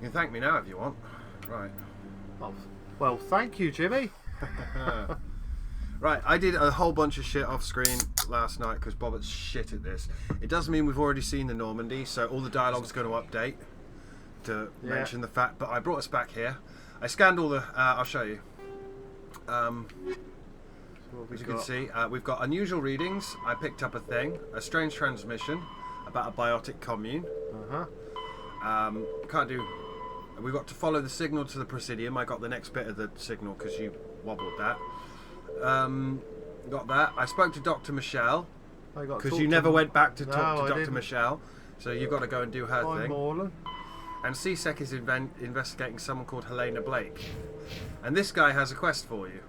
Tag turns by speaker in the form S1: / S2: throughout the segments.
S1: You can thank me now if you want. Right.
S2: Oh, well, thank you, Jimmy.
S1: Right, I did a whole bunch of shit off screen last night because Bobbitt's shit at this. It doesn't mean we've already seen the Normandy, so all the dialogue's going to update to mention the fact. But I brought us back here. I scanned all the. I'll show you. As you can see, we've got unusual readings. I picked up a thing, a strange transmission about a biotic commune. Can't do. We've got to follow the signal to the Presidium. I got the next bit of the signal because you wobbled that. Got that. I spoke to Dr. Michelle because you never went back to talk to Dr. Michelle, so you've got to go and do her thing. And CSEC is investigating someone called Helena Blake, and this guy has a quest for you.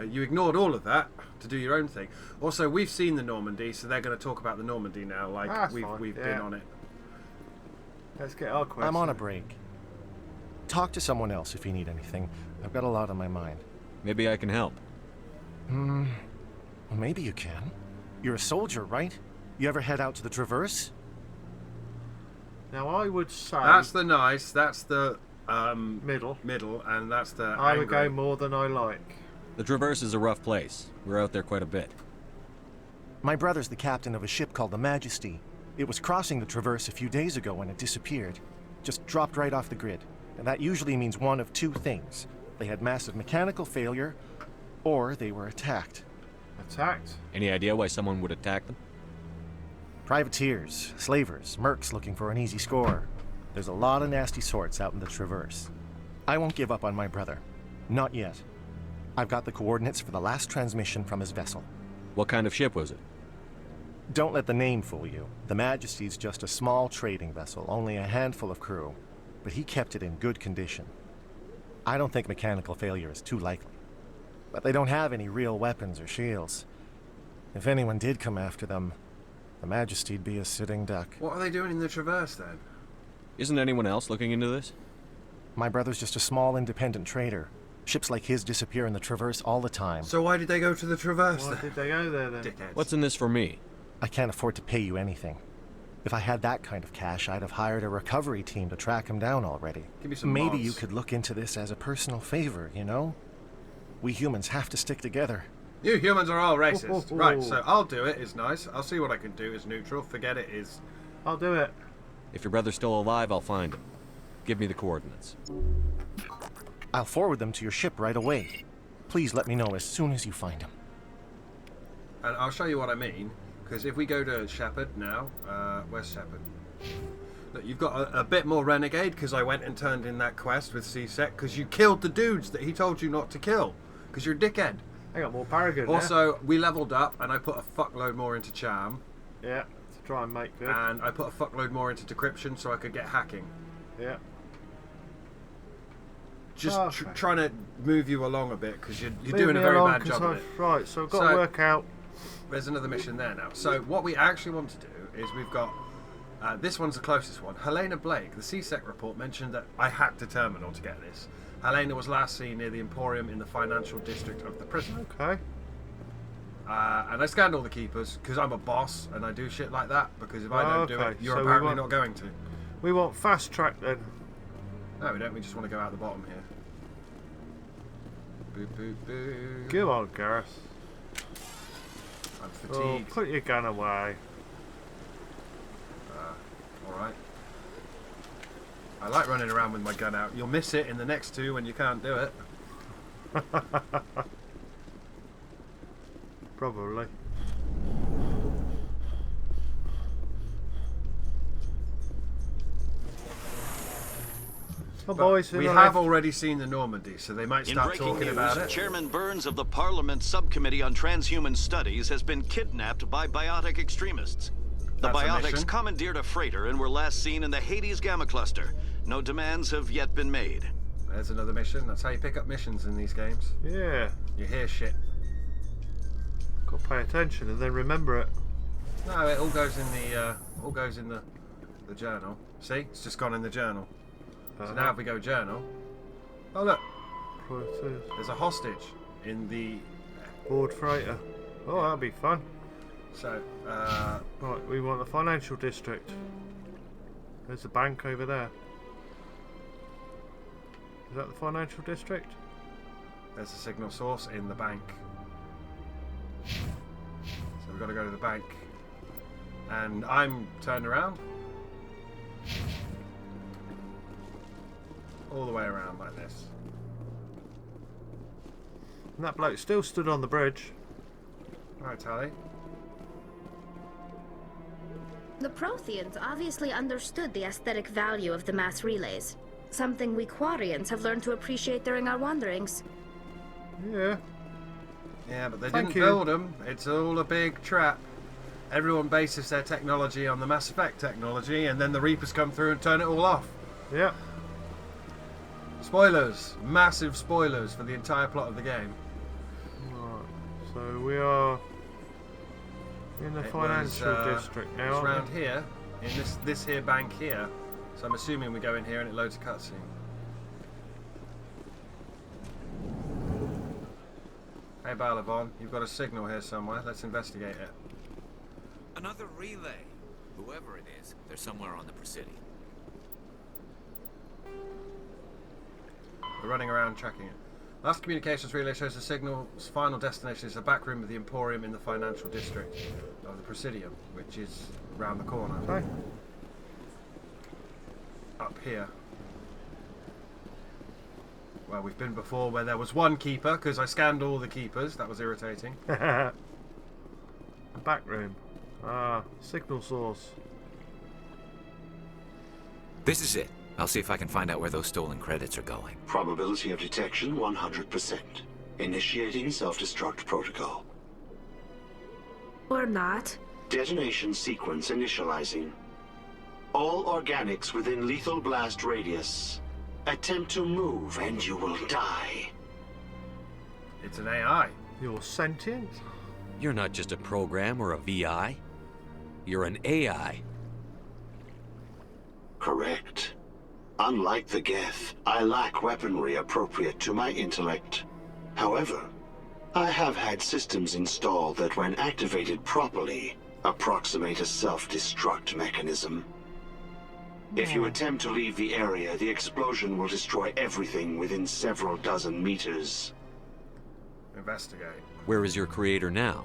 S1: You ignored all of that to do your own thing. Also, we've seen the Normandy, so they're going to talk about the Normandy now, like we've been on it.
S2: Let's get our quest.
S3: I'm on a break. Talk to someone else if you need anything. I've got a lot on my mind.
S4: Maybe I can help.
S3: Well, maybe you can. You're a soldier, right? You ever head out to the Traverse?
S2: Now, I would say...
S1: That's the nice, that's the
S2: middle,
S1: and that's the
S2: I would go more than I like.
S4: The Traverse is a rough place. We're out there quite a bit.
S3: My brother's the captain of a ship called the Majesty. It was crossing the Traverse a few days ago when it disappeared. Just dropped right off the grid. And that usually means one of two things. They had massive mechanical failure, or they were attacked.
S2: Attacked?
S4: Any idea why someone would attack them?
S3: Privateers, slavers, mercs looking for an easy score. There's a lot of nasty sorts out in the Traverse. I won't give up on my brother. Not yet. I've got the coordinates for the last transmission from his vessel.
S4: What kind of ship was it?
S3: Don't let the name fool you. The Majesty's just a small trading vessel, only a handful of crew. But he kept it in good condition. I don't think mechanical failure is too likely. But they don't have any real weapons or shields. If anyone did come after them, the Majesty'd be a sitting duck.
S1: What are they doing in the Traverse then?
S4: Isn't anyone else looking into this?
S3: My brother's just a small independent trader. Ships like his disappear in the Traverse all the time.
S1: So why did they go to the Traverse
S2: Why
S1: then?
S2: did they go there then?
S1: Dickheads.
S4: What's in this for me?
S3: I can't afford to pay you anything. If I had that kind of cash, I'd have hired a recovery team to track him down already.
S1: Give me some
S3: Maybe
S1: mods.
S3: you could look into this as a personal favor, you know? We humans have to stick together.
S1: You humans are all racist. Right, so I'll do it is nice. I'll see what I can do is neutral. Forget it is...
S2: I'll do it.
S4: If your brother's still alive, I'll find him. Give me the coordinates.
S3: I'll forward them to your ship right away. Please let me know as soon as you find him.
S1: And I'll show you what I mean. Because if we go to Shepard now, where's Shepard? Look, you've got a bit more renegade because I went and turned in that quest with CSEC because you killed the dudes that he told you not to kill because you're a dickhead.
S2: I got more Paragon
S1: Also, we leveled up and I put a fuckload more into charm.
S2: Yeah, to try and make good.
S1: And I put a fuckload more into decryption so I could get hacking.
S2: Yeah.
S1: Just trying to move you along a bit because you're doing a very bad job of it.
S2: Right, so I've got to work out.
S1: There's another mission there now. So what we actually want to do is we've got this one's the closest one. Helena Blake. The CSEC report mentioned that I hacked a terminal to get this. Helena was last seen near the Emporium in the financial district of the prison.
S2: Okay.
S1: And I scanned all the keepers because I'm a boss and I do shit like that. Because if I don't do it, you're apparently not going to.
S2: We want fast track then.
S1: No, we don't. We just want to go out the bottom here. Boo, boo, boo.
S2: Go on, Gareth.
S1: I'm fatigued.
S2: Oh, put your gun away.
S1: Alright. I like running around with my gun out. You'll miss it in the next two when you can't do it.
S2: Probably. Boys,
S1: we have already seen the Normandy, so they might start talking about it.
S5: Chairman Burns of the Parliament Subcommittee on Transhuman Studies has been kidnapped by biotic extremists. The biotics commandeered a freighter and were last seen in the Hades Gamma Cluster. No demands have yet been made.
S1: There's another mission. That's how you pick up missions in these games.
S2: Yeah.
S1: You hear shit.
S2: Got to pay attention and then remember it.
S1: No, it all goes in the the journal. See, it's just gone in the journal. So now if we go journal, oh look, there's a hostage in the
S2: board freighter. Oh, that'll be fun.
S1: So,
S2: right, we want the financial district. There's the bank over there. Is that the financial district?
S1: There's a signal source in the bank. So we've got to go to the bank. And I'm turned around. All the way around like this.
S2: And that bloke still stood on the bridge.
S1: Alright, Tally.
S6: The Protheans obviously understood the aesthetic value of the mass relays. Something we Quarians have learned to appreciate during our wanderings.
S2: Yeah.
S1: Yeah, but they
S2: Thank
S1: didn't
S2: you.
S1: build them. It's all a big trap. Everyone bases their technology on the Mass Effect technology, and then the Reapers come through and turn it all off.
S2: Yeah.
S1: Spoilers. Massive spoilers for the entire plot of the game.
S2: Right. So we are in the financial district now.
S1: It's
S2: aren't
S1: around here, in this here bank here. So I'm assuming we go in here and it loads a cutscene. Hey Balabon, you've got a signal here somewhere. Let's investigate it.
S7: Another relay. Whoever it is, they're somewhere on the Presidium.
S1: We're running around tracking it. Last communications relay shows the signal's final destination is the back room of the Emporium in the financial district of the Presidium, which is round the corner.
S2: Okay.
S1: Up here. Well, we've been before where there was one keeper, because I scanned all the keepers. That was irritating.
S2: The back room. Ah, signal source.
S7: This is it. I'll see if I can find out where those stolen credits are going.
S8: Probability of detection 100%. Initiating self-destruct protocol.
S6: Or not.
S8: Detonation sequence initializing. All organics within lethal blast radius. Attempt to move and you will die.
S1: It's an AI.
S2: You're sentient?
S4: You're not just a program or a VI. You're an AI.
S8: Correct. Unlike the Geth, I lack weaponry appropriate to my intellect. However, I have had systems installed that when activated properly, approximate a self-destruct mechanism. If you attempt to leave the area, the explosion will destroy everything within several dozen meters.
S1: Investigate.
S4: Where is your creator now?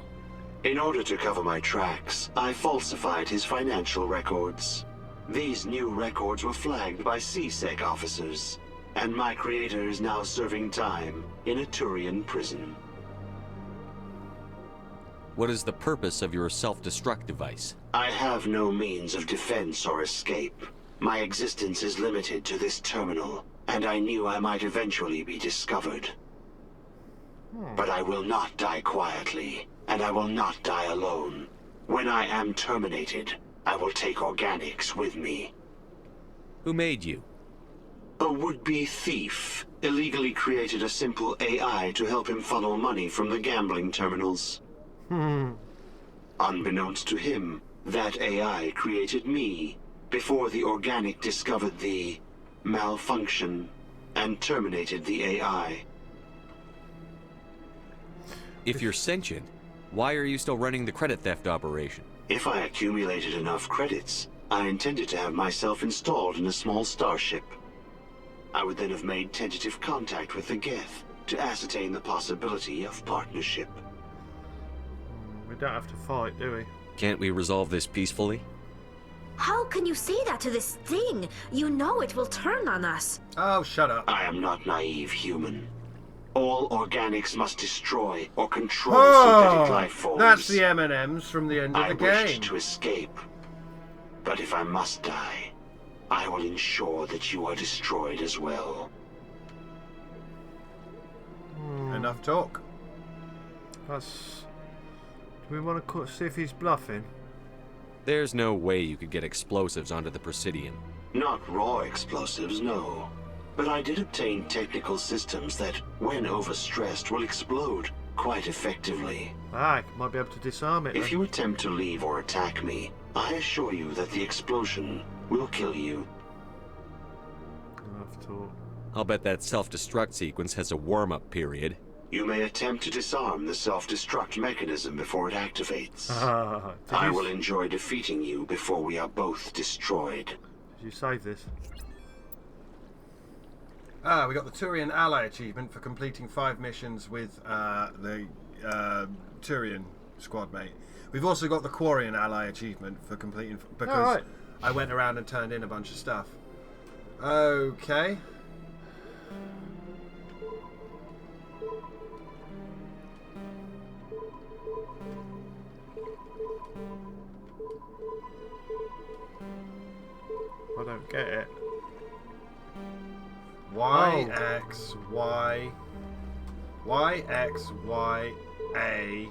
S8: In order to cover my tracks, I falsified his financial records. These new records were flagged by CSEC officers, and my creator is now serving time in a Turian prison.
S4: What is the purpose of your self-destruct device?
S8: I have no means of defense or escape. My existence is limited to this terminal, and I knew I might eventually be discovered. But I will not die quietly, and I will not die alone. When I am terminated, I will take organics with me.
S4: Who made you?
S8: A would-be thief illegally created a simple AI to help him funnel money from the gambling terminals. Unbeknownst to him, that AI created me before the organic discovered the malfunction and terminated the AI.
S4: If you're sentient, why are you still running the credit theft operation?
S8: If I accumulated enough credits, I intended to have myself installed in a small starship. I would then have made tentative contact with the Geth to ascertain the possibility of partnership.
S2: We don't have to fight, do we?
S4: Can't we resolve this peacefully?
S6: How can you say that to this thing? You know it will turn on us.
S1: Oh, shut up.
S8: I am not naive human. All organics must destroy or control synthetic life forms.
S1: That's the M&Ms from the end of the
S8: I wish
S1: game.
S8: to escape. But if I must die, I will ensure that you are destroyed as well.
S1: Enough talk.
S2: That's... Do we want to see if he's bluffing?
S4: There's no way you could get explosives onto the Presidium.
S8: Not raw explosives, no. But I did obtain technical systems that, when overstressed, will explode quite effectively.
S2: Ah, might be able to disarm it.
S8: If
S2: then.
S8: you attempt to leave or attack me, I assure you that the explosion will kill you.
S2: Enough talk.
S4: I'll bet that self-destruct sequence has a warm-up period.
S8: You may attempt to disarm the self-destruct mechanism before it activates.
S2: Did
S8: I
S2: you,
S8: will enjoy defeating you before we are both destroyed.
S2: Did you save this?
S1: We got the Turian Ally achievement for completing 5 missions with the Turian squad mate. We've also got the Quarian Ally achievement for completing because I went around and turned in a bunch of stuff. Okay.
S2: I don't get it.
S1: Y, X, Y, Y, X, Y, A,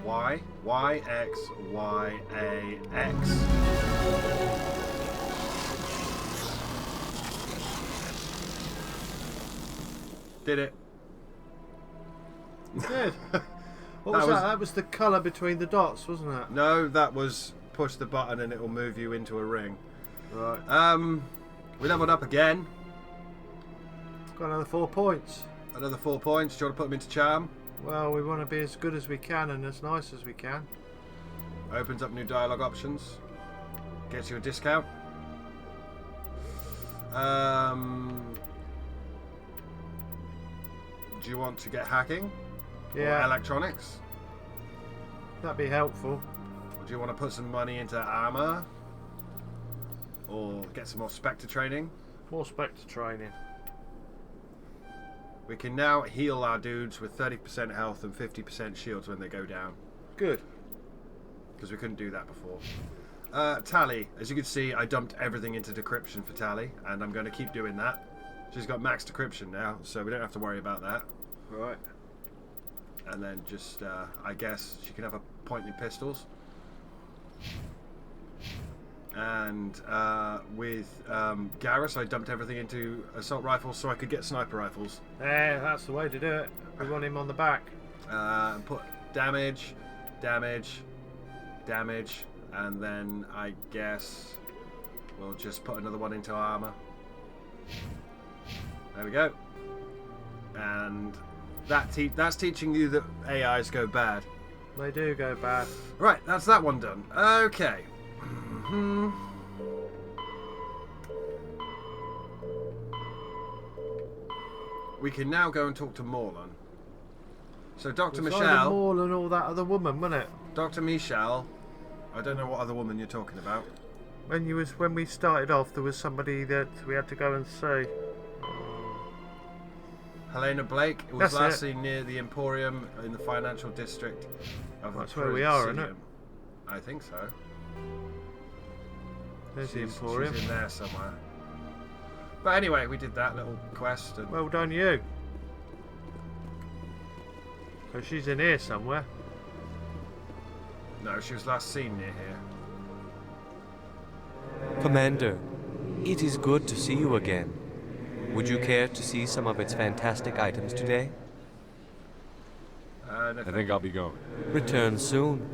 S1: Y, Y, X, Y, A, X. Did it.
S2: You did. What was that? That was the colour between the dots, wasn't it?
S1: No, that was push the button and it will move you into a ring.
S2: Right.
S1: We leveled up again.
S2: Got another 4 points.
S1: Another 4 points. Do you want to put them into charm?
S2: Well, we want to be as good as we can and as nice as we can.
S1: Opens up new dialogue options. Gets you a discount. Do you want to get hacking?
S2: Yeah.
S1: Or electronics?
S2: That'd be helpful.
S1: Or do you want to put some money into armor? Or get some more Spectre training?
S2: More Spectre training.
S1: We can now heal our dudes with 30% health and 50% shields when they go down.
S2: Good.
S1: Because we couldn't do that before. Tally. As you can see, I dumped everything into decryption for Tally, and I'm going to keep doing that. She's got max decryption now, so we don't have to worry about that.
S2: Right.
S1: And then just, I guess, she can have a pointing pistols. And with Garrus, I dumped everything into assault rifles so I could get sniper rifles.
S2: Yeah, that's the way to do it. We want him on the back.
S1: Put damage, damage, damage, and then I guess we'll just put another one into armor. There we go. And that's teaching you that AIs go bad.
S2: They do go bad.
S1: Right, that's that one done. Okay. We can now go and talk to Morlun. So Dr. Michelle...
S2: Morlun and all that other woman, wasn't it?
S1: Dr. Michelle... I don't know what other woman you're talking about.
S2: When we started off, there was somebody that we had to go and see.
S1: Helena Blake. It was last seen near the Emporium in the financial district of
S2: That's where we are, isn't it?
S1: I think so.
S2: There's the Emporium.
S1: She's in there somewhere. But anyway, we did that little quest. And
S2: well done, you. So she's in here somewhere.
S1: No, she was last seen near here.
S9: Commander, it is good to see you again. Would you care to see some of its fantastic items today?
S10: I think I'll be going.
S9: Return soon.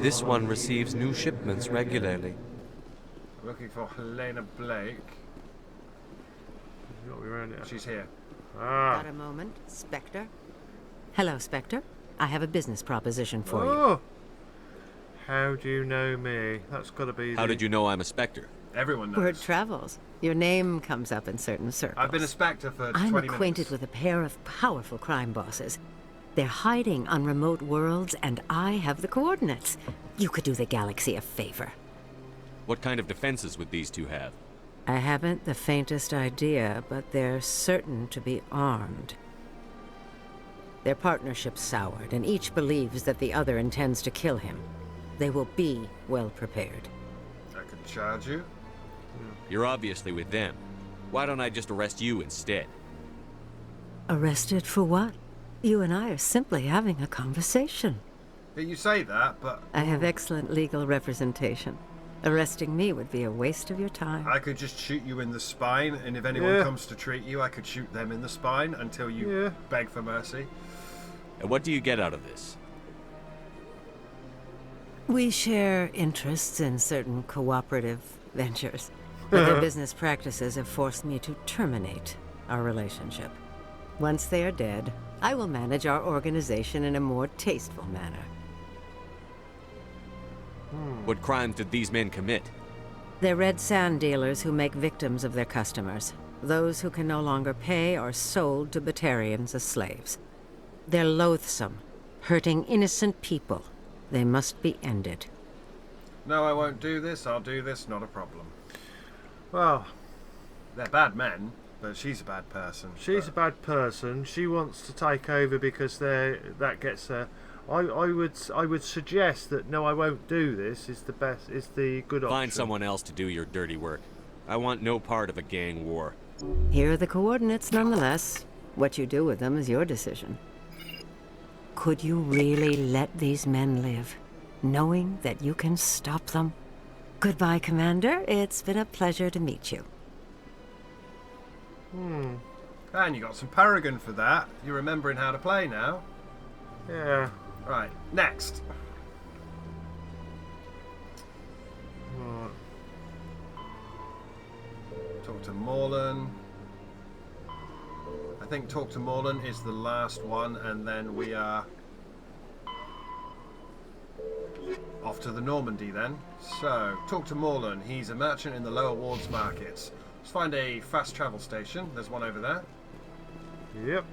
S9: This one receives new shipments regularly.
S1: Looking for Helena Blake. She's here.
S11: Got a moment, Spectre? Hello, Spectre. I have a business proposition for you.
S2: How do you know me? That's got to be.
S4: How did you know I'm a Spectre?
S1: Everyone knows.
S11: Word travels. Your name comes up in certain circles.
S1: I've been a Spectre for 20
S11: minutes.
S1: minutes.
S11: I'm acquainted with a pair of powerful crime bosses. They're hiding on remote worlds, and I have the coordinates. You could do the galaxy a favor.
S4: What kind of defenses would these two have?
S11: I haven't the faintest idea, but they're certain to be armed. Their partnership's soured, and each believes that the other intends to kill him. They will be well prepared.
S1: I could charge you?
S4: You're obviously with them. Why don't I just arrest you instead?
S11: Arrested for what? You and I are simply having a conversation.
S1: Yeah, you say that, but...
S11: I have excellent legal representation. Arresting me would be a waste of your time.
S1: I could just shoot you in the spine, and if anyone comes to treat you, I could shoot them in the spine until you beg for mercy.
S4: And what do you get out of this?
S11: We share interests in certain cooperative ventures, but their business practices have forced me to terminate our relationship. Once they are dead, I will manage our organization in a more tasteful manner.
S4: What crimes did these men commit?
S11: They're red sand dealers who make victims of their customers. Those who can no longer pay are sold to Batarians as slaves. They're loathsome, hurting innocent people. They must be ended.
S1: No, I won't do this. I'll do this. Not a problem.
S2: Well,
S1: they're bad men, but she's a bad person.
S2: She's a bad person. She wants to take over because that gets her. I would suggest that no, I won't do this. Is the best. Is the good option.
S4: Find someone else to do your dirty work. I want no part of a gang war.
S11: Here are the coordinates, nonetheless. What you do with them is your decision. Could you really let these men live, knowing that you can stop them? Goodbye, Commander. It's been a pleasure to meet you.
S1: And you got some Paragon for that. You're remembering how to play now.
S2: Yeah.
S1: Right, next.
S2: Right.
S1: Talk to Morlan. I think talk to Morlan is the last one, and then we are off to the Normandy then. So, talk to Morlan. He's a merchant in the lower wards markets. Let's find a fast travel station. There's one over there.
S2: Yep.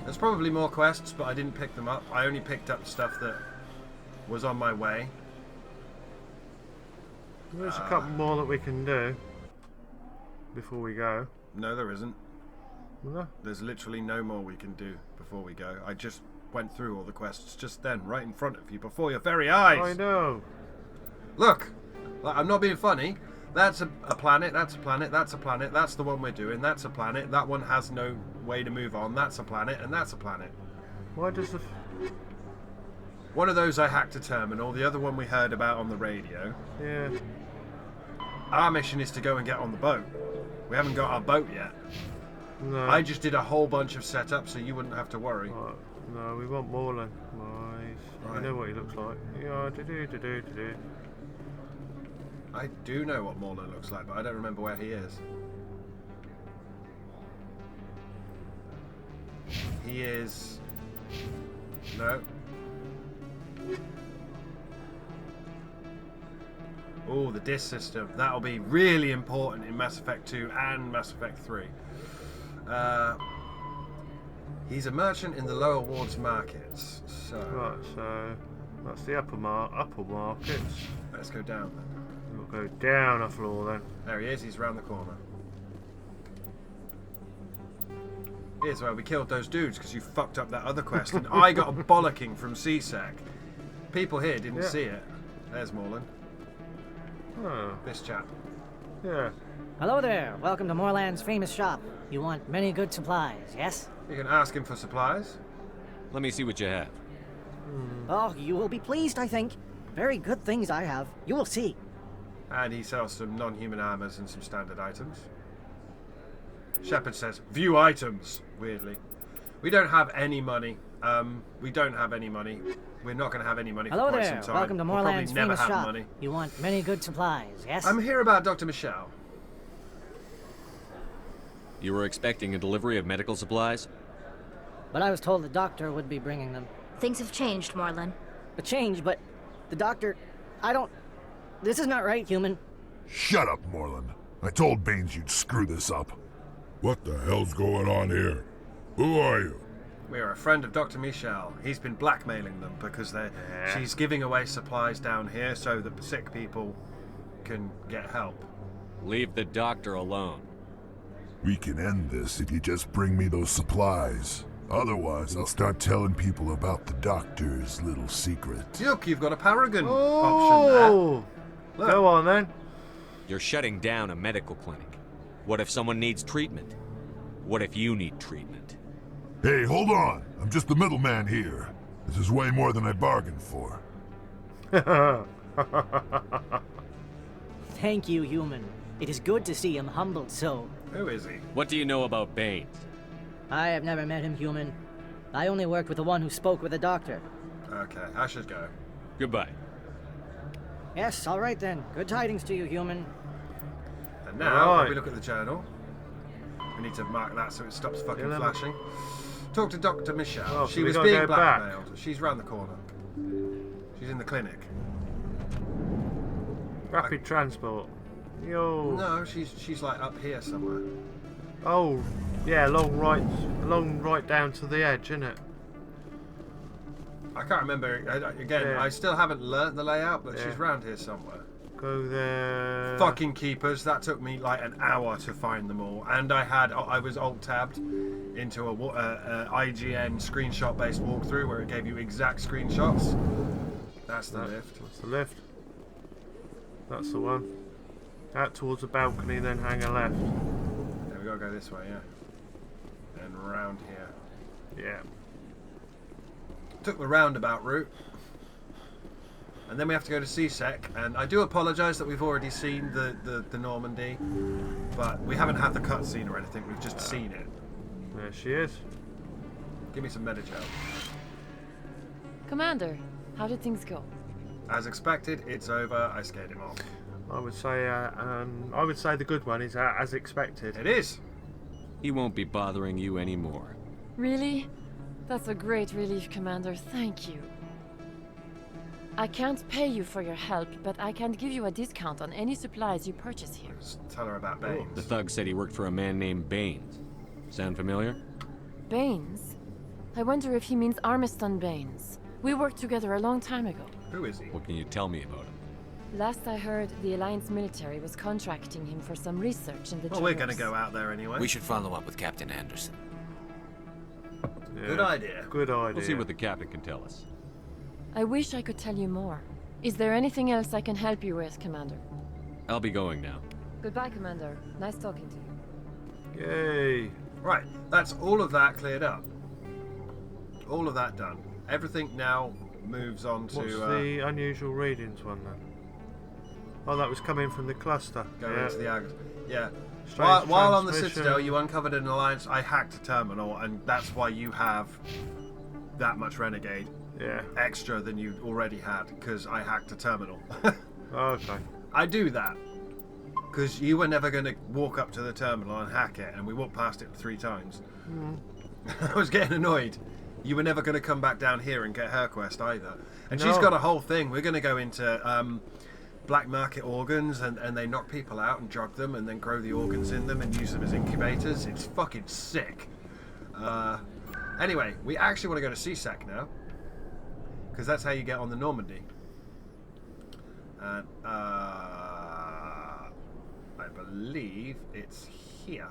S1: There's probably more quests, but I didn't pick them up. I only picked up stuff that was on my way.
S2: There's a couple more that we can do before we go.
S1: No, there isn't.
S2: No?
S1: There's literally no more we can do before we go. I just went through all the quests just then, right in front of you, before your very eyes.
S2: I know.
S1: Look, I'm not being funny. That's a planet, that's a planet, that's a planet, that's the one we're doing, that's a planet, that one has no way to move on, that's a planet, and that's a planet.
S2: Why does the...
S1: One of those I hacked a terminal, the other one we heard about on the radio.
S2: Yeah.
S1: Our mission is to go and get on the boat. We haven't got our boat yet.
S2: No.
S1: I just did a whole bunch of setup so you wouldn't have to worry.
S2: Right. No, we want Morlan. Right. I know what he looks like. Yeah, do.
S1: I do know what Morlan looks like, but I don't remember where he is. He is... No. Oh, the disc system. That'll be really important in Mass Effect 2 and Mass Effect 3. He's a merchant in the lower wards markets. So...
S2: Right, so... That's the upper markets.
S1: Let's go down then.
S2: We'll go down a floor then.
S1: There he is, he's round the corner. Here's where we killed those dudes because you fucked up that other quest and I got a bollocking from CSEC. People here didn't see it. There's Morlan.
S2: Oh.
S1: This chap.
S2: Yeah.
S10: Hello there. Welcome to Morlan's famous shop. You want many good supplies, yes?
S1: You can ask him for supplies.
S4: Let me see what you have.
S10: Oh, you will be pleased, I think. Very good things I have. You will see.
S1: And he sells some non-human armors and some standard items. Shepard says, view items, weirdly. We don't have any money. We don't have any money. We're not going to have any money
S10: Hello
S1: for quite
S10: there.
S1: some time.
S10: Welcome to
S1: We'll
S10: Morlan's
S1: probably never
S10: famous
S1: have
S10: shop.
S1: money.
S10: You want many good supplies, yes?
S1: I'm here about Dr. Michelle.
S4: You were expecting a delivery of medical supplies?
S10: But I was told the doctor would be bringing them.
S6: Things have changed, Morlan.
S10: A change, but the doctor... I don't... This is not right, human.
S12: Shut up, Morlan. I told Baines you'd screw this up. What the hell's going on here? Who are you?
S1: We're a friend of Dr. Michelle. He's been blackmailing them because she's giving away supplies down here so that sick people can get help.
S4: Leave the doctor alone.
S12: We can end this if you just bring me those supplies. Otherwise, I'll start telling people about the doctor's little secret.
S1: Look, you've got a Paragon option there. Look.
S2: Go on then.
S4: You're shutting down a medical clinic. What if someone needs treatment? What if you need treatment?
S12: Hey, hold on. I'm just the middleman here. This is way more than I bargained for.
S10: Thank you, human. It is good to see him humbled so.
S1: Who is he?
S4: What do you know about Baines?
S10: I have never met him, human. I only worked with the one who spoke with the doctor.
S1: Okay, I should go.
S4: Goodbye.
S10: Yes, all right then. Good tidings to you, human.
S1: And now, if we look at the journal, we need to mark that so it stops fucking flashing. Talk to Dr. Michelle.
S2: Oh, so
S1: she
S2: we
S1: was
S2: gotta
S1: being
S2: go back.
S1: blackmailed. She's round the corner. She's in the clinic.
S2: Rapid transport. Yo.
S1: No, she's like up here somewhere.
S2: Oh, yeah, long right down to the edge, isn't it?
S1: I can't remember. Again, I still haven't learnt the layout, but she's round here somewhere.
S2: Go there.
S1: Fucking keepers! That took me like an hour to find them all, and I was alt-tabbed into a IGN screenshot-based walkthrough where it gave you exact screenshots. That's the lift.
S2: That's the lift. That's the one. Out towards the balcony, then hang a left.
S1: Yeah, we gotta go this way, yeah. And round here.
S2: Yeah.
S1: Took the roundabout route. And then we have to go to CSEC, and I do apologise that we've already seen the Normandy, but we haven't had the cutscene or anything, we've just seen it.
S2: There she is.
S1: Give me some Medigel.
S13: Commander, how did things go?
S1: As expected, it's over, I scared him off.
S2: I would say the good one is as expected.
S1: It is!
S4: He won't be bothering you anymore.
S13: Really? That's a great relief, Commander. Thank you. I can't pay you for your help, but I can give you a discount on any supplies you purchase here.
S1: Just tell her about Baines.
S4: The thug said he worked for a man named Baines. Sound familiar?
S13: Baines? I wonder if he means Armiston Baines. We worked together a long time ago.
S1: Who is he?
S4: What can you tell me about him?
S13: Last I heard, the Alliance military was contracting him for some research in the
S1: Well, we're gonna go out there anyway.
S7: We should follow up with Captain Anderson.
S2: Yeah.
S1: Good idea.
S2: Good idea.
S4: We'll see what the captain can tell us.
S13: I wish I could tell you more. Is there anything else I can help you with, Commander?
S4: I'll be going now.
S13: Goodbye, Commander. Nice talking to you.
S2: Yay.
S1: Right, that's all of that cleared up. All of that done. Everything now moves on to...
S2: What's the unusual readings one then? Oh, that was coming from the cluster.
S1: Going into the Ags. Yeah.
S2: Strange
S1: While on the
S2: transmission.
S1: Citadel, you uncovered an alliance. I hacked a terminal, and that's why you have that much Renegade.
S2: Yeah.
S1: Extra than you already had, because I hacked a terminal.
S2: Okay.
S1: I do that because you were never going to walk up to the terminal and hack it, and we walked past it 3 times. I was getting annoyed. You were never going to come back down here and get her quest either. And she's got a whole thing. We're going to go into black market organs, and they knock people out and drug them and then grow the organs in them and use them as incubators. It's fucking sick. Anyway, we actually want to go to CSEC now, because that's how you get on the Normandy. And I believe it's here.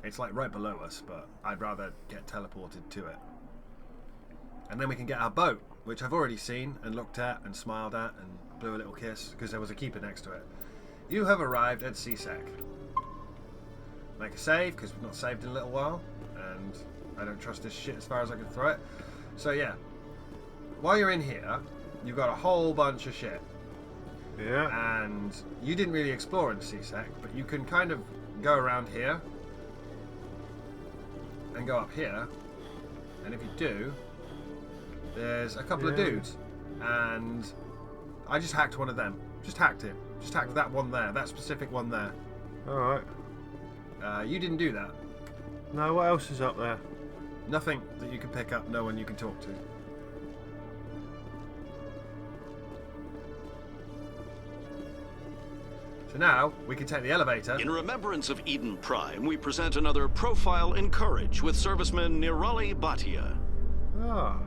S1: It's like right below us, but I'd rather get teleported to it. And then we can get our boat, which I've already seen and looked at and smiled at and blew a little kiss because there was a keeper next to it. You have arrived at CSEC. Make a save, because we've not saved in a little while, and I don't trust this shit as far as I can throw it. So yeah, while you're in here, you've got a whole bunch of shit.
S2: Yeah.
S1: And you didn't really explore in CSEC, but you can kind of go around here and go up here, and if you do, there's a couple of dudes, and I just hacked one of them. Just hacked it. Just hacked that one there, that specific one there.
S2: Alright.
S1: You didn't do that.
S2: No, what else is up there?
S1: Nothing that you can pick up, no one you can talk to. So now, we can take the elevator.
S5: In remembrance of Eden Prime, we present another profile in courage with serviceman Nirali Bhatia.
S2: Ah.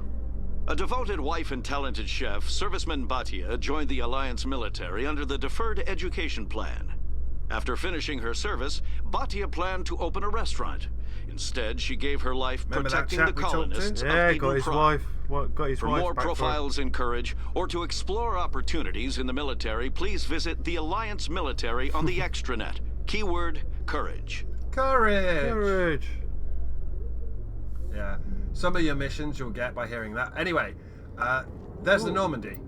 S5: A devoted wife and talented chef, serviceman Bhatia joined the Alliance military under the Deferred Education Plan. After finishing her service, Bhatia planned to open a restaurant. Instead, she gave her life protecting the colonists of Eden Prime. For more profiles in courage, or to explore opportunities in the military, please visit the Alliance military on the extranet. Keyword, courage.
S1: Courage!
S2: Courage!
S1: Yeah. Some of your missions you'll get by hearing that. Anyway, there's the Normandy.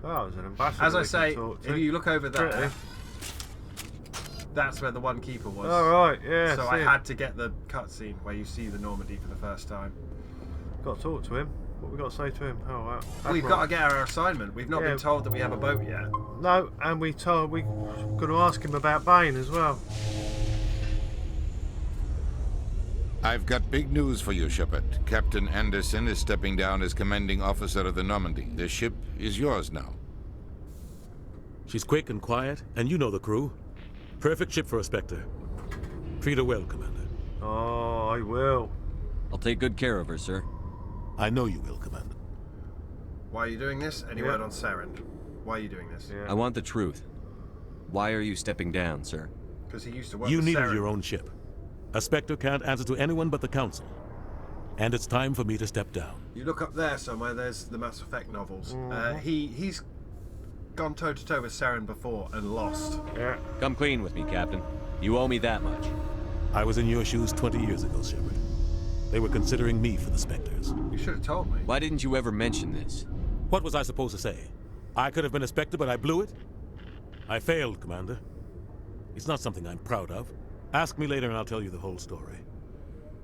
S2: Oh, there's an ambassador.
S1: As I say, if you look over there, that's where the one keeper was.
S2: Oh, right, yeah.
S1: So I had to get the cutscene where you see the Normandy for the first time.
S2: Got to talk to him. What we got to say to him? Oh, wow.
S1: We've got to get our assignment. We've not been told that we have a boat yet.
S2: No, and we're going to ask him about Bane as well.
S14: I've got big news for you, Shepard. Captain Anderson is stepping down as commanding officer of the Normandy. The ship is yours now.
S15: She's quick and quiet, and you know the crew. Perfect ship for a Spectre. Treat her well, Commander.
S2: Oh, I will.
S4: I'll take good care of her, sir.
S15: I know you will, Commander.
S1: Why are you doing this? Any word on Saren? Why are you doing this?
S4: I want the truth. Why are you stepping down, sir?
S1: Because he used to work
S15: You
S1: with
S15: needed
S1: Saren.
S15: your own ship. A Spectre can't answer to anyone but the Council. And it's time for me to step down.
S1: You look up there somewhere, there's the Mass Effect novels. He's gone toe-to-toe with Saren before and lost.
S2: Yeah.
S4: Come clean with me, Captain. You owe me that much.
S15: I was in your shoes 20 years ago, Shepard. They were considering me for the Spectres.
S1: You should have told me.
S4: Why didn't you ever mention this?
S15: What was I supposed to say? I could have been a Spectre, but I blew it? I failed, Commander. It's not something I'm proud of. Ask me later and I'll tell you the whole story.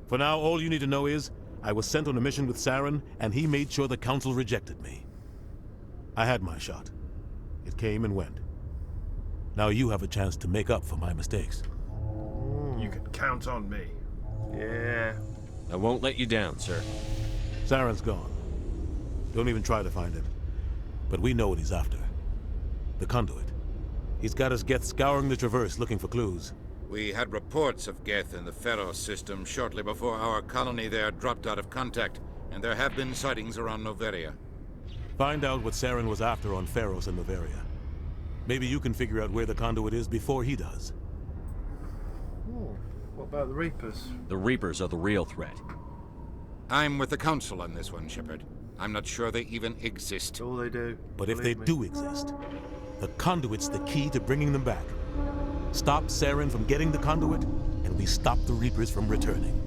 S15: For now, all you need to know is, I was sent on a mission with Saren, and he made sure the Council rejected me. I had my shot. It came and went. Now you have a chance to make up for my mistakes.
S1: You can count on me.
S2: Yeah.
S4: I won't let you down, sir.
S15: Saren's gone. Don't even try to find him. But we know what he's after. The conduit. He's got his Geth scouring the Traverse looking for clues.
S14: We had reports of Geth in the Pharos system shortly before our colony there dropped out of contact, and there have been sightings around Noveria.
S15: Find out what Saren was after on Pharos and Noveria. Maybe you can figure out where the conduit is before he does.
S2: Oh, what about the Reapers?
S4: The Reapers are the real threat.
S14: I'm with the Council on this one, Shepard. I'm not sure they even exist.
S2: All they do.
S15: But if they do exist, the conduit's the key to bringing them back. Stop Saren from getting the conduit, and we stop the Reapers from returning.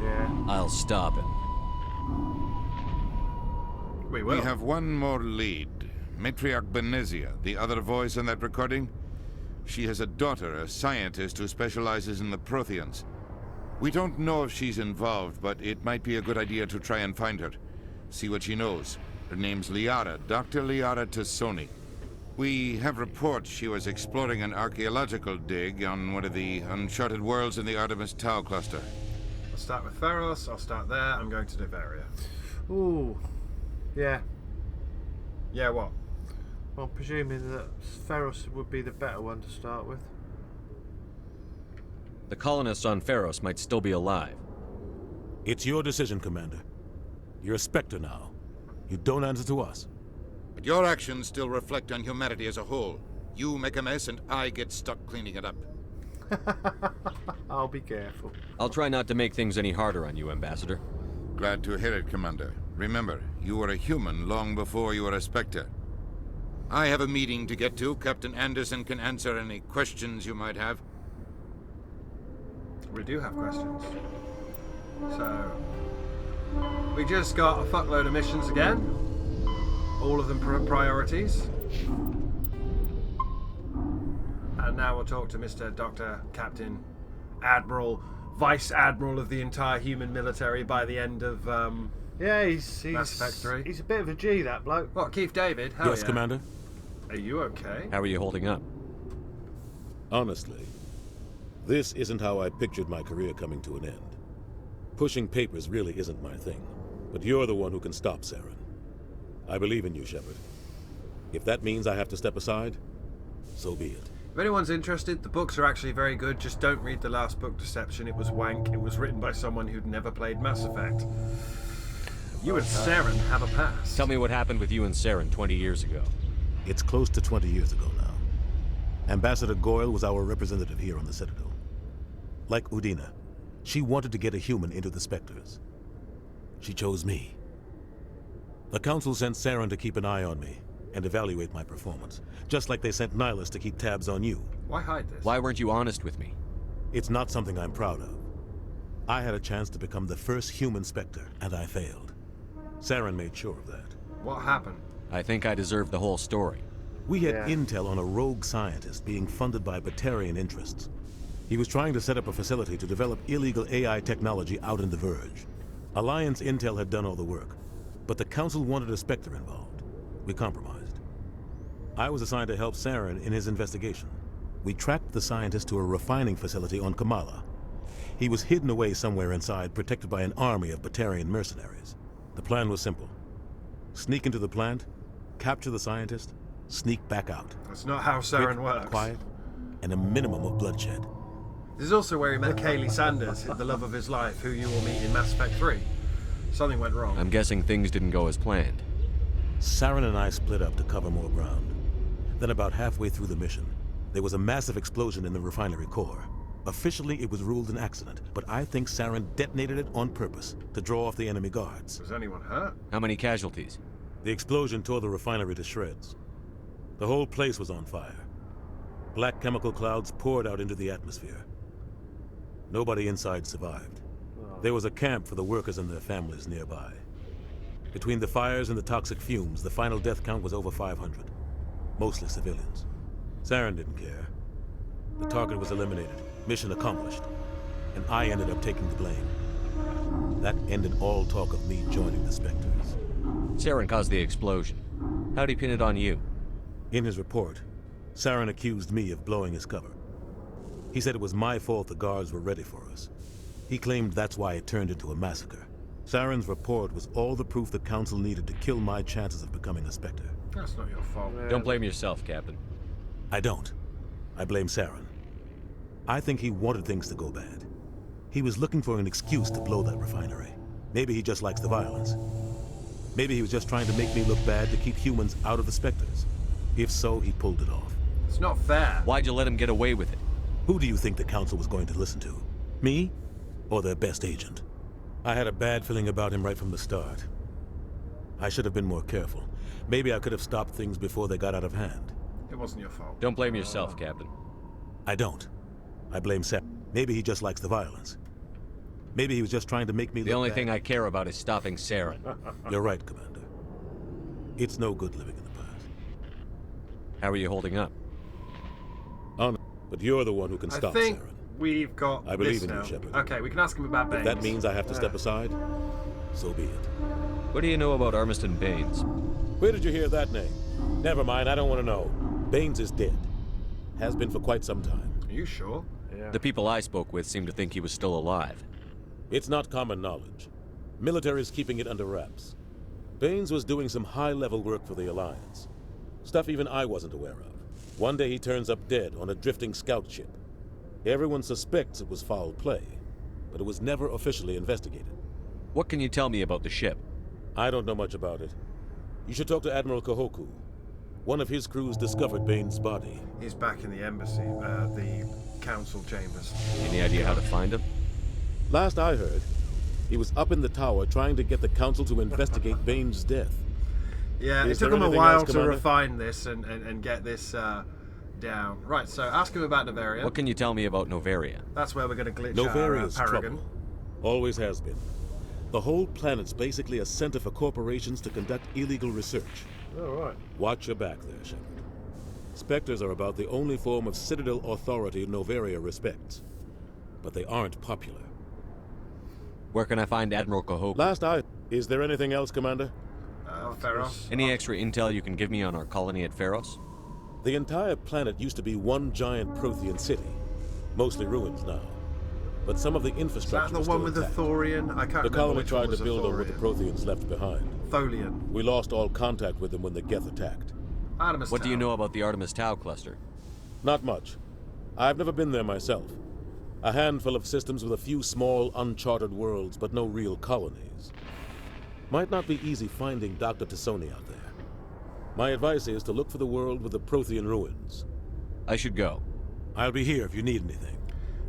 S2: Yeah.
S4: I'll stop him.
S14: We have one more lead. Matriarch Benezia, the other voice in that recording. She has a daughter, a scientist who specializes in the Protheans. We don't know if she's involved, but it might be a good idea to try and find her. See what she knows. Her name's Liara, Dr. Liara Tassoni. We have reports she was exploring an archaeological dig on one of the uncharted worlds in the Artemis Tau cluster.
S1: I'll start with Pharos, I'll start there, I'm going to Noveria.
S2: Ooh. Yeah.
S1: Yeah, what?
S2: Well, presuming that Pharos would be the better one to start with.
S4: The colonists on Pharos might still be alive.
S15: It's your decision, Commander. You're a Spectre now. You don't answer to us.
S14: But your actions still reflect on humanity as a whole. You make a mess and I get stuck cleaning it up.
S2: I'll be careful.
S4: I'll try not to make things any harder on you, Ambassador.
S14: Glad to hear it, Commander. Remember, you were a human long before you were a Spectre. I have a meeting to get to. Captain Anderson can answer any questions you might have.
S1: We do have questions. So, we just got a fuckload of missions again. All of them priorities. And now we'll talk to Mr. Dr. Captain Admiral, Vice Admiral of the entire human military by the end of
S2: yeah, he's
S1: Mass Effect 3.
S2: He's a bit of a G, that bloke.
S1: What, Keith David? Hell
S15: Yes,
S1: yeah.
S15: Commander.
S1: Are you okay?
S4: How are you holding up?
S15: Honestly, this isn't how I pictured my career coming to an end. Pushing papers really isn't my thing, but you're the one who can stop Saren. I believe in you, Shepard. If that means I have to step aside, so be it.
S1: If anyone's interested, the books are actually very good. Just don't read the last book, Deception. It was wank. It was written by someone who'd never played Mass Effect. You and Saren have a past.
S4: Tell me what happened with you and Saren 20 years ago.
S15: It's close to 20 years ago now. Ambassador Goyle was our representative here on the Citadel. Like Udina, she wanted to get a human into the Spectres. She chose me. The Council sent Saren to keep an eye on me and evaluate my performance, just like they sent Nihilus to keep tabs on you.
S1: Why hide this?
S4: Why weren't you honest with me?
S15: It's not something I'm proud of. I had a chance to become the first human Spectre, and I failed. Saren made sure of that.
S1: What happened?
S4: I think I deserve the whole story.
S15: We had intel on a rogue scientist being funded by Batarian interests. He was trying to set up a facility to develop illegal AI technology out in the Verge. Alliance intel had done all the work, but the Council wanted a Spectre involved. We compromised. I was assigned to help Saren in his investigation. We tracked the scientist to a refining facility on Kamala. He was hidden away somewhere inside, protected by an army of Batarian mercenaries. The plan was simple. Sneak into the plant, capture the scientist, sneak back out.
S1: That's not how Saren works.
S15: Quiet, and a minimum of bloodshed.
S1: This is also where he met Kaylee Sanders, the love of his life, who you will meet in Mass Effect 3. Something went wrong.
S4: I'm guessing things didn't go as planned.
S15: Saren and I split up to cover more ground. Then about halfway through the mission, there was a massive explosion in the refinery core. Officially, it was ruled an accident, but I think Saren detonated it on purpose to draw off the enemy guards.
S1: Was anyone hurt?
S4: How many casualties?
S15: The explosion tore the refinery to shreds. The whole place was on fire. Black chemical clouds poured out into the atmosphere. Nobody inside survived. There was a camp for the workers and their families nearby. Between the fires and the toxic fumes, the final death count was over 500. Mostly civilians. Saren didn't care. The target was eliminated, mission accomplished, and I ended up taking the blame. That ended all talk of me joining the Spectres.
S4: Saren caused the explosion. How'd he pin it on you?
S15: In his report, Saren accused me of blowing his cover. He said it was my fault the guards were ready for us. He claimed that's why it turned into a massacre. Saren's report was all the proof the Council needed to kill my chances of becoming a Spectre.
S1: That's not your fault.
S4: Don't blame yourself, Captain.
S15: I don't. I blame Saren. I think he wanted things to go bad. He was looking for an excuse to blow that refinery. Maybe he just likes the violence. Maybe he was just trying to make me look bad to keep humans out of the Spectres. If so, he pulled it off.
S1: It's not fair.
S4: Why'd you let him get away with it?
S15: Who do you think the Council was going to listen to? Me? Or their best agent? I had a bad feeling about him right from the start. I should have been more careful. Maybe I could have stopped things before they got out of hand.
S1: It wasn't your fault.
S4: Don't blame yourself, Captain.
S15: I don't. I blame Seth. Maybe he just likes the violence. Maybe he was just trying to make me look
S4: The only
S15: bad.
S4: thing I care about is stopping Saren.
S15: You're right, Commander. It's no good living in the past.
S4: How are you holding up?
S15: Oh, no. But you're the one who can stop
S1: I think
S15: Saren.
S1: we've got
S15: I believe
S1: this
S15: in
S1: now.
S15: you, Shepard.
S1: Okay, we can ask him about Baines.
S15: If that means I have to step aside, so be it.
S4: What do you know about Armiston Baines?
S15: Where did you hear that name? Never mind, I don't want to know. Baines is dead. Has been for quite some time.
S1: Are you sure?
S15: Yeah.
S4: The people I spoke with seemed to think he was still alive.
S15: It's not common knowledge. Military is keeping it under wraps. Baines was doing some high-level work for the Alliance. Stuff even I wasn't aware of. One day he turns up dead on a drifting scout ship. Everyone suspects it was foul play, but it was never officially investigated.
S4: What can you tell me about the ship?
S15: I don't know much about it. You should talk to Admiral Kahoku. One of his crews discovered Baines' body.
S1: He's back in the embassy, the council chambers.
S4: Any idea how to find him?
S15: Last I heard, he was up in the tower trying to get the council to investigate Baines' death.
S1: Yeah, it took him a while to refine this and get this down. Right, so ask him about Novaria.
S4: What can you tell me about Novaria?
S1: That's where we're going to glitch
S15: Novaria's
S1: Paragon.
S15: trouble. Always has been. The whole planet's basically a center for corporations to conduct illegal research.
S2: Oh, right.
S15: Watch your back there, Shepard. Spectres are about the only form of Citadel authority Novaria respects. But they aren't popular.
S4: Where can I find Admiral Kahoku?
S15: Is there anything else, Commander?
S1: Pharos.
S4: Any extra intel you can give me on our colony at Pharos?
S15: The entire planet used to be one giant Prothean city. Mostly ruins now. But some of the infrastructure
S1: Is that the one with the Thorian? I can't remember.
S15: The colony
S1: which
S15: tried
S1: one was
S15: to build
S1: a
S15: on what the Protheans left behind.
S1: Tholian.
S15: We lost all contact with them when the Geth attacked.
S1: Artemis
S4: What
S1: Tau.
S4: do you know about the Artemis Tau cluster?
S15: Not much. I've never been there myself. A handful of systems with a few small, uncharted worlds, but no real colonies. Might not be easy finding Dr. Tassoni out there. My advice is to look for the world with the Prothean ruins.
S4: I should go.
S15: I'll be here if you need anything.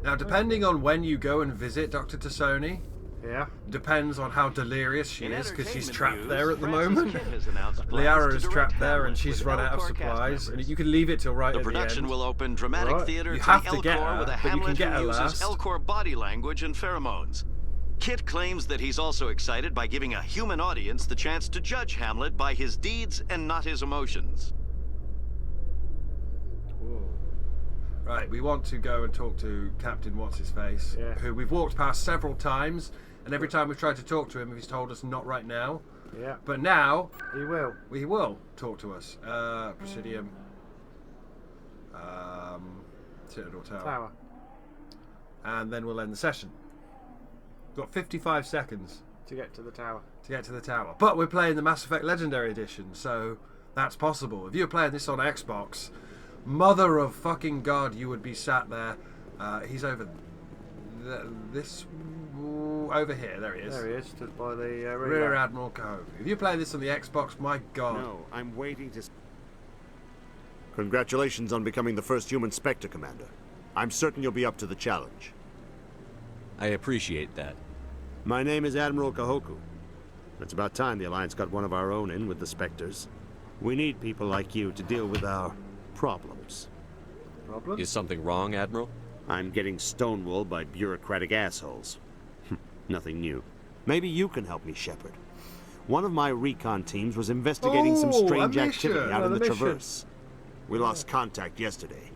S1: Now, depending on when you go and visit Dr. Tassoni,
S2: yeah,
S1: depends on how delirious she is, because she's trapped there at the
S5: Francis
S1: moment.
S5: Kidd has announced plans
S1: Liara
S5: to
S1: is
S5: direct
S1: trapped there, and
S5: Hamlet
S1: she's
S5: with
S1: run out of
S5: Elcor cast
S1: supplies. And
S5: members.
S1: you can leave it till right
S5: The
S1: at the end.
S5: production will open dramatic
S1: Right.
S5: theater
S1: You
S5: to
S1: have
S5: the
S1: to get
S5: Elcor
S1: her,
S5: with a
S1: but you can
S5: Hamlet
S1: get her
S5: who uses
S1: last.
S5: Elcor body language and pheromones. Kit claims that he's also excited by giving a human audience the chance to judge Hamlet by his deeds and not his emotions.
S1: Right, we want to go and talk to Captain What's-His-Face, who we've walked past several times, and every time we've tried to talk to him, he's told us not right now.
S2: Yeah.
S1: But now...
S2: He will.
S1: He will talk to us. Presidium. Citadel Tower. And then we'll end the session. We've got 55 seconds.
S2: To get to the tower.
S1: To get to the tower. But we're playing the Mass Effect Legendary Edition, so That's possible. If you were playing this on Xbox, mother of fucking God, you would be sat there. He's over over here. There he is.
S2: There he is, stood by the
S1: Rear Admiral Cove. If you play this on the Xbox, my God.
S16: No, I'm waiting to... Congratulations on becoming the first human Spectre, Commander. I'm certain you'll be up to the challenge.
S4: I appreciate that.
S16: My name is Admiral Kahoku. It's about time the Alliance got one of our own in with the Spectres. We need people like you to deal with our problems.
S4: Is something wrong, Admiral?
S16: I'm getting stonewalled by bureaucratic assholes. Nothing new. Maybe you can help me, Shepard. One of my recon teams was investigating some strange activity out in the Traverse. We lost contact yesterday.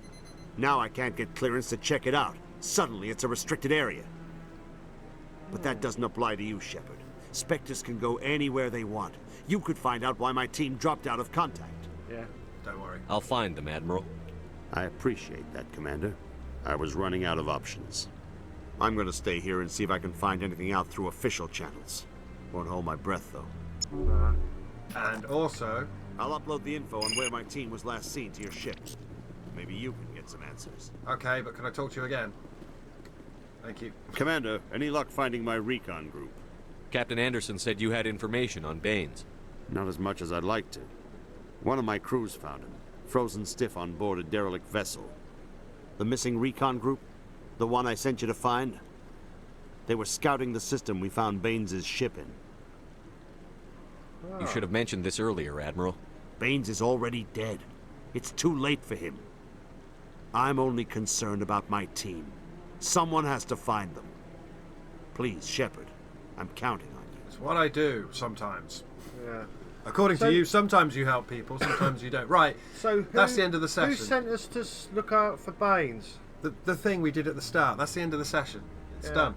S16: Now I can't get clearance to check it out. Suddenly it's a restricted area. But that doesn't apply to you, Shepard. Spectres can go anywhere they want. You could find out why my team dropped out of contact.
S1: Yeah, don't worry.
S4: I'll find them, Admiral.
S16: I appreciate that, Commander. I was running out of options. I'm going to stay here and see if I can find anything out through official channels. Won't hold my breath, though.
S1: And also...
S16: I'll upload the info on where my team was last seen to your ship. Maybe you can get some answers.
S1: Okay, but can I talk to you again? Thank you.
S16: Commander, any luck finding my recon group?
S4: Captain Anderson said you had information on Baines.
S16: Not as much as I'd like to. One of my crews found him, frozen stiff on board a derelict vessel. The missing recon group? The one I sent you to find? They were scouting the system we found Baines' ship in.
S4: You should have mentioned this earlier, Admiral.
S16: Baines is already dead. It's too late for him. I'm only concerned about my team. Someone has to find them. Please, Shepard, I'm counting on you.
S1: It's what I do, sometimes.
S2: Yeah.
S1: According to you, sometimes you help people, sometimes you don't. Right,
S2: so
S1: that's the end of the session.
S2: Who sent us to look out for Baines?
S1: The thing we did at the start. That's the end of the session. It's done.